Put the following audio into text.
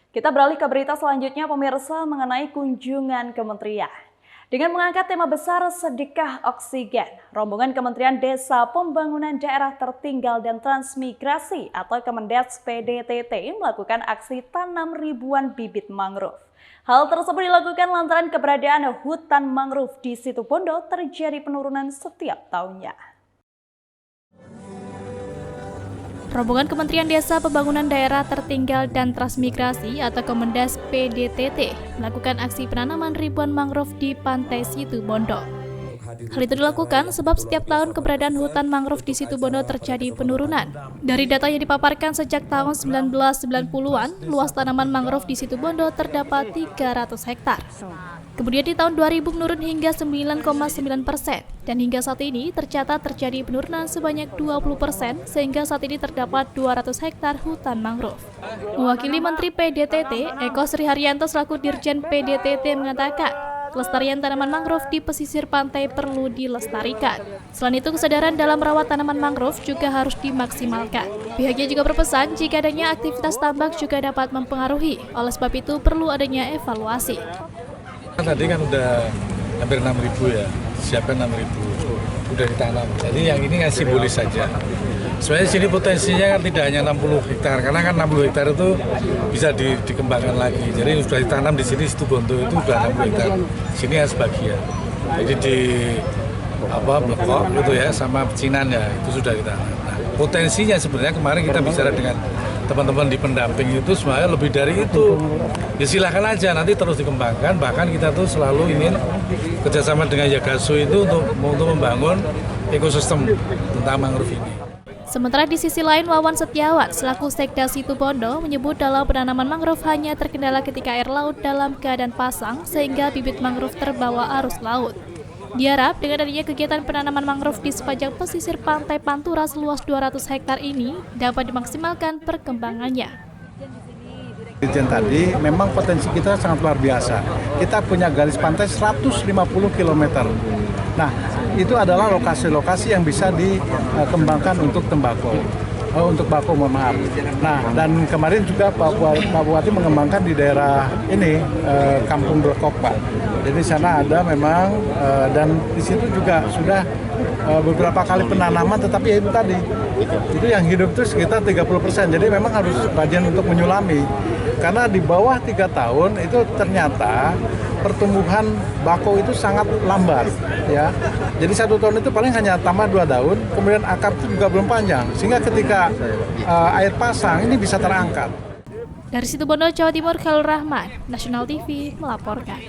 Kita beralih ke berita selanjutnya, pemirsa, mengenai kunjungan kementerian. Dengan mengangkat tema besar sedekah oksigen, rombongan Kementerian Desa Pembangunan Daerah Tertinggal dan Transmigrasi atau Kemendes PDTT melakukan aksi tanam ribuan bibit mangrove. Hal tersebut dilakukan lantaran keberadaan hutan mangrove di Situbondo terjadi penurunan setiap tahunnya. Rombongan Kementerian Desa Pembangunan Daerah Tertinggal dan Transmigrasi atau Kemendes PDTT melakukan aksi penanaman ribuan mangrove di Pantai Situbondo. Hal itu dilakukan sebab setiap tahun keberadaan hutan mangrove di Situbondo terjadi penurunan. Dari data yang dipaparkan sejak tahun 1990-an, luas tanaman mangrove di Situbondo terdapat 300 hektar. Kemudian di tahun 2000 menurun hingga 9,9%, dan hingga saat ini tercatat terjadi penurunan sebanyak 20%, sehingga saat ini terdapat 200 hektar hutan mangrove. Mewakili Menteri PDTT, Eko Sri Haryanto selaku Dirjen PDTT mengatakan, kelestarian tanaman mangrove di pesisir pantai perlu dilestarikan. Selain itu, kesadaran dalam merawat tanaman mangrove juga harus dimaksimalkan. Pihaknya juga berpesan jika adanya aktivitas tambak juga dapat mempengaruhi, oleh sebab itu perlu adanya evaluasi. Tadi kan udah hampir 6.000 ya, siapkan 6.000, udah ditanam. Jadi yang ini kan simbolis saja. Sebenarnya sini potensinya kan tidak hanya 60 hektar, karena kan 60 hektar itu bisa dikembangkan lagi. Jadi sudah ditanam di sini, Situbondo itu sudah 60 hektar. Sini ya sebagian. Jadi di Blekok gitu ya, sama pecinan ya, itu sudah ditanam. Nah, potensinya sebenarnya kemarin kita bicara dengan teman-teman di pendamping itu sebenarnya lebih dari itu. Ya silahkan aja, nanti terus dikembangkan. Bahkan kita tuh selalu ingin kerjasama dengan Yagasu itu untuk membangun ekosistem tentang mangrove ini. Sementara di sisi lain, Wawan Setiawan selaku Sekda Situbondo menyebut dalam penanaman mangrove hanya terkendala ketika air laut dalam keadaan pasang sehingga bibit mangrove terbawa arus laut. Diharap dengan adanya kegiatan penanaman mangrove di sepanjang pesisir pantai Pantura seluas 200 hektar ini dapat dimaksimalkan perkembangannya. Dirjen tadi memang potensi kita sangat luar biasa. Kita punya garis pantai 150 km. Nah, itu adalah lokasi-lokasi yang bisa dikembangkan untuk tembakau. Untuk bako, mohon maaf. Nah, dan kemarin juga Pak Bupati mengembangkan di daerah ini, Kampung Blekok, Pak. Jadi di sana ada memang, dan di situ juga sudah beberapa kali penanaman, tetapi itu tadi, itu yang hidup itu sekitar 30%. Jadi memang harus rajin untuk menyulami. Karena di bawah 3 tahun itu ternyata pertumbuhan bako itu sangat lambat, ya. Jadi 1 tahun itu paling hanya tambah 2 daun, kemudian akar itu juga belum panjang, sehingga ketika air pasang ini bisa terangkat. Dari Situbondo, Jawa Timur, Khalil Rahman, Nasional TV melaporkan.